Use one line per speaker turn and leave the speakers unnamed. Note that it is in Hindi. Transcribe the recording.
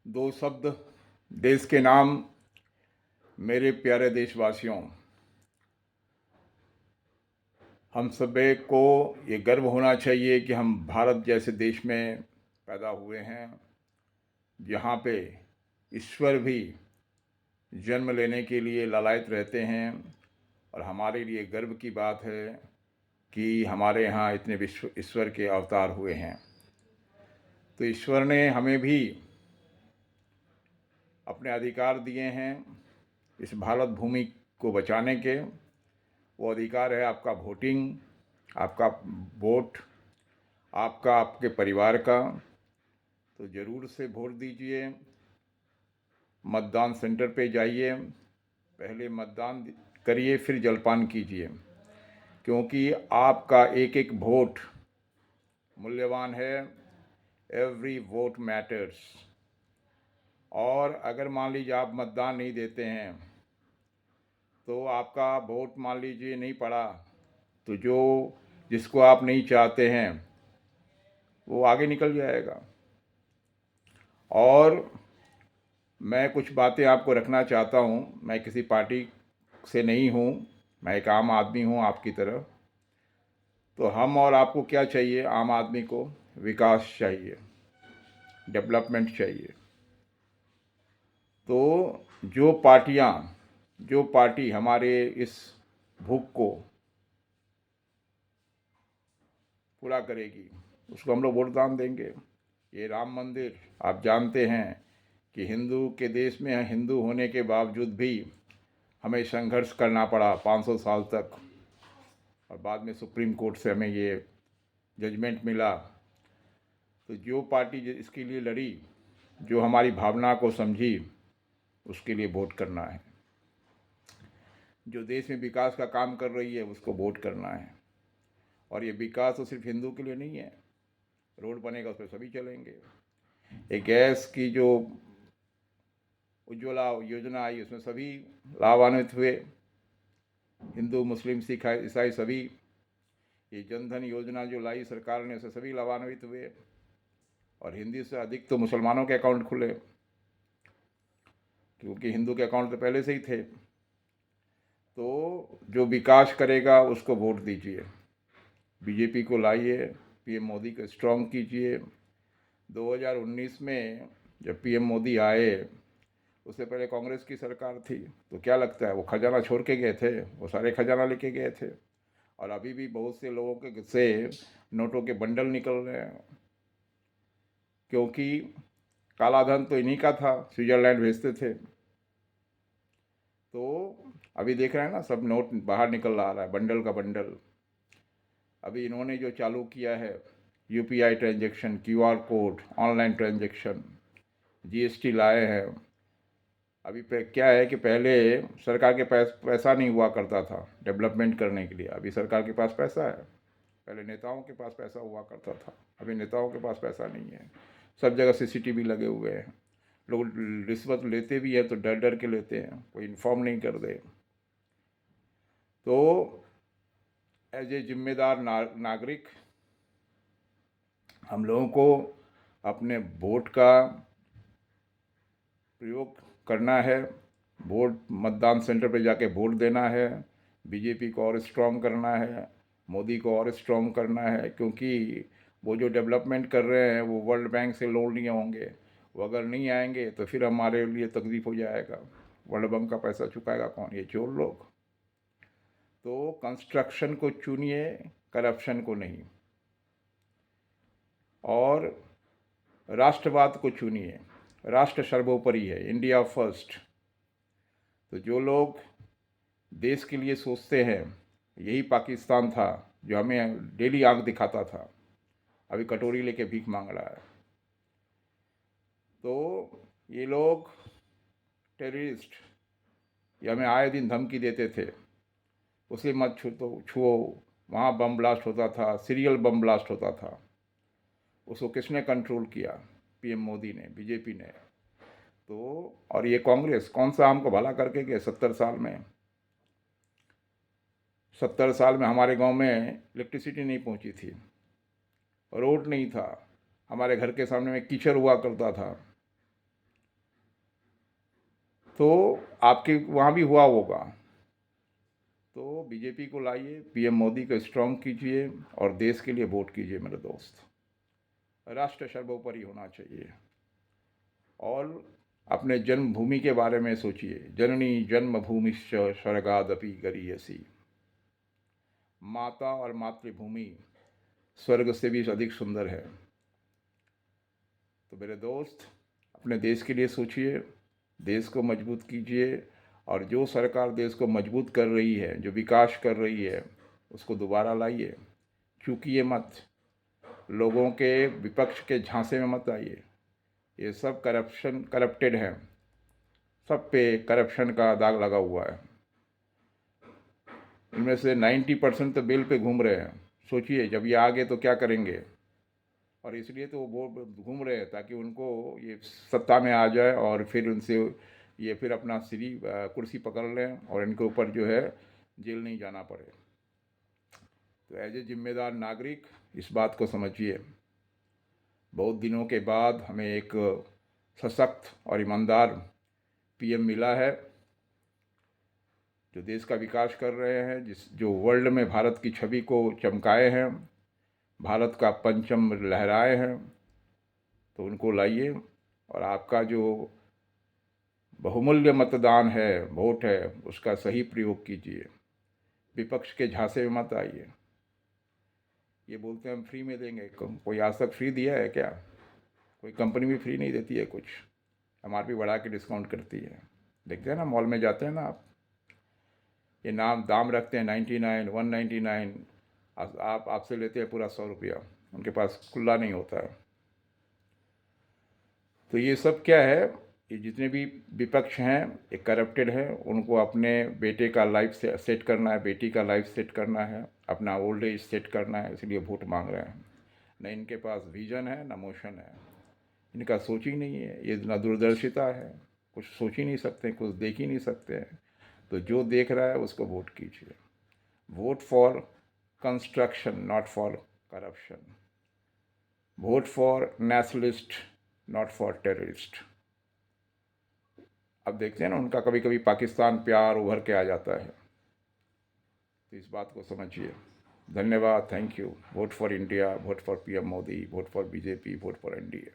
दो शब्द देश के नाम। मेरे प्यारे देशवासियों, हम सभी को ये गर्व होना चाहिए कि हम भारत जैसे देश में पैदा हुए हैं, जहाँ पे ईश्वर भी जन्म लेने के लिए लालायित रहते हैं। और हमारे लिए गर्व की बात है कि हमारे यहाँ इतने विश्व ईश्वर के अवतार हुए हैं। तो ईश्वर ने हमें भी अपने अधिकार दिए हैं इस भारत भूमि को बचाने के। वो अधिकार है आपका वोटिंग, आपका वोट, आपका आपके परिवार का। तो ज़रूर से वोट दीजिए, मतदान सेंटर पे जाइए, पहले मतदान करिए, फिर जलपान कीजिए, क्योंकि आपका एक एक वोट मूल्यवान है। Every vote matters. और अगर मान लीजिए आप मतदान नहीं देते हैं तो आपका वोट मान लीजिए नहीं पड़ा, तो जिसको आप नहीं चाहते हैं वो आगे निकल जाएगा। और मैं कुछ बातें आपको रखना चाहता हूँ। मैं किसी पार्टी से नहीं हूँ, मैं एक आम आदमी हूँ आपकी तरह। तो हम और आपको क्या चाहिए? आम आदमी को विकास चाहिए, डेवलपमेंट चाहिए। तो जो पार्टी हमारे इस भूख को पूरा करेगी, उसको हम लोग वोट दान देंगे। ये राम मंदिर, आप जानते हैं कि हिंदू के देश में हिंदू होने के बावजूद भी हमें संघर्ष करना पड़ा 500 साल तक, और बाद में सुप्रीम कोर्ट से हमें ये जजमेंट मिला। तो जो पार्टी इसके लिए लड़ी, जो हमारी भावना को समझी, उसके लिए वोट करना है। जो देश में विकास का काम कर रही है उसको वोट करना है। और ये विकास तो सिर्फ हिंदू के लिए नहीं है। रोड बनेगा उस पर सभी चलेंगे। एक गैस की जो उज्ज्वला योजना आई उसमें सभी लाभान्वित हुए, हिंदू मुस्लिम सिख ईसाई सभी। ये जनधन योजना जो लाई सरकार ने, उससे सभी लाभान्वित हुए। और हिंदी से अधिक तो मुसलमानों के अकाउंट खुले, क्योंकि हिंदू के अकाउंट तो पहले से ही थे। तो जो विकास करेगा उसको वोट दीजिए, बीजेपी को लाइए, पीएम मोदी को स्ट्रॉन्ग कीजिए। 2019 में जब पीएम मोदी आए, उससे पहले कांग्रेस की सरकार थी। तो क्या लगता है वो खजाना छोड़ के गए थे? वो सारे खजाना लेके गए थे। और अभी भी बहुत से लोगों के से नोटों के बंडल निकल रहे हैं, क्योंकि काला धन तो इन्हीं का था, स्विट्ज़रलैंड भेजते थे। तो अभी देख रहे हैं ना, सब नोट बाहर निकल रहा है, बंडल का बंडल। अभी इन्होंने जो चालू किया है UPI transaction, QR code, online transaction, GST लाए हैं। अभी पे क्या है कि पहले सरकार के पास पैसा नहीं हुआ करता था डेवलपमेंट करने के लिए। अभी सरकार के पास पैसा है। पहले नेताओं के पास पैसा हुआ करता था, अभी नेताओं के पास पैसा नहीं है। सब जगह सीसीटीवी लगे हुए हैं। लोग रिश्वत लेते भी हैं तो डर डर के लेते हैं, कोई इन्फॉर्म नहीं कर दे। तो एज ए जिम्मेदार नागरिक हम लोगों को अपने वोट का प्रयोग करना है। वोट, मतदान सेंटर पे जाके वोट देना है। बीजेपी को और स्ट्रॉन्ग करना है, मोदी को और स्ट्रॉन्ग करना है, क्योंकि वो जो डेवलपमेंट कर रहे हैं वो वर्ल्ड बैंक से लोन लिए होंगे। वो अगर नहीं आएंगे तो फिर हमारे लिए तकलीफ हो जाएगा। वर्ल्ड बैंक का पैसा चुकाएगा कौन? ये चोर लोग। तो कंस्ट्रक्शन को चुनिए, करप्शन को नहीं। और राष्ट्रवाद को चुनिए, राष्ट्र सर्वोपरि है, इंडिया फर्स्ट। तो जो लोग देश के लिए सोचते हैं, यही पाकिस्तान था जो हमें डेली आंख दिखाता था, अभी कटोरी लेके भीख मांग रहा है। तो ये लोग टेररिस्ट, ये हमें आए दिन धमकी देते थे, उसे मत छुओ। वहाँ बम ब्लास्ट होता था, सीरियल बम ब्लास्ट होता था। उसको किसने कंट्रोल किया? पीएम मोदी ने, बीजेपी ने। तो और ये कांग्रेस कौन सा हमको भला करके गए 70 साल में? 70 साल में हमारे गांव में इलेक्ट्रिसिटी नहीं पहुंची थी, रोड नहीं था, हमारे घर के सामने में कीचड़ हुआ करता था, तो आपके वहाँ भी हुआ होगा। तो बीजेपी को लाइए, पीएम मोदी को स्ट्रांग कीजिए और देश के लिए वोट कीजिए मेरे दोस्त। राष्ट्र सर्वोपरि होना चाहिए। और अपने जन्मभूमि के बारे में सोचिए। जननी जन्मभूमिश्च स्वर्गादपि गरीयसी। माता और मातृभूमि स्वर्ग से भी अधिक सुंदर है। तो मेरे दोस्त, अपने देश के लिए सोचिए, देश को मजबूत कीजिए, और जो सरकार देश को मजबूत कर रही है, जो विकास कर रही है, उसको दोबारा लाइए। चूकिए मत, लोगों के विपक्ष के झांसे में मत आइए। ये सब करप्टेड हैं, सब पे करप्शन का दाग लगा हुआ है। इनमें से 90% तो बेल पे घूम रहे हैं। सोचिए जब ये आ गए तो क्या करेंगे। और इसलिए तो वो घूम रहे हैं ताकि उनको ये सत्ता में आ जाए और फिर उनसे ये फिर अपना कुर्सी पकड़ लें और इनके ऊपर जो है जेल नहीं जाना पड़े। तो एज ए जिम्मेदार नागरिक इस बात को समझिए। बहुत दिनों के बाद हमें एक सशक्त और ईमानदार पीएम मिला है, जो देश का विकास कर रहे हैं, जो वर्ल्ड में भारत की छवि को चमकाए हैं, भारत का परचम लहराए हैं। तो उनको लाइए और आपका जो बहुमूल्य मतदान है, वोट है, उसका सही प्रयोग कीजिए। विपक्ष के झांसे में मत आइए। ये बोलते हैं हम फ्री में देंगे, कोई आज तक फ्री दिया है क्या? कोई कंपनी भी फ्री नहीं देती है कुछ, एमआरपी बढ़ा के डिस्काउंट करती है। देखते हैं ना, मॉल में जाते हैं ना आप, ये दाम रखते हैं 99, 199, आप आपसे लेते हैं पूरा 100 रुपया, उनके पास खुला नहीं होता है। तो ये सब क्या है, ये जितने भी विपक्ष हैं ये करप्टेड हैं। उनको अपने बेटे का लाइफ सेट करना है, बेटी का लाइफ सेट करना है, अपना ओल्ड एज सेट करना है, इसलिए वोट मांग रहे हैं। न इनके पास विजन है, न मोशन है, इनका सोच ही नहीं है। ये ना दूरदर्शिता है, कुछ सोच ही नहीं सकते, कुछ देख ही नहीं सकते हैं। तो जो देख रहा है उसको वोट कीजिए। Vote for construction, not for corruption. Vote for nationalist, not for terrorist. अब देखते हैं ना, उनका कभी कभी पाकिस्तान प्यार उभर के आ जाता है। तो इस बात को समझिए। धन्यवाद, thank you. Vote for India, vote for PM Modi, vote for BJP, vote for NDA.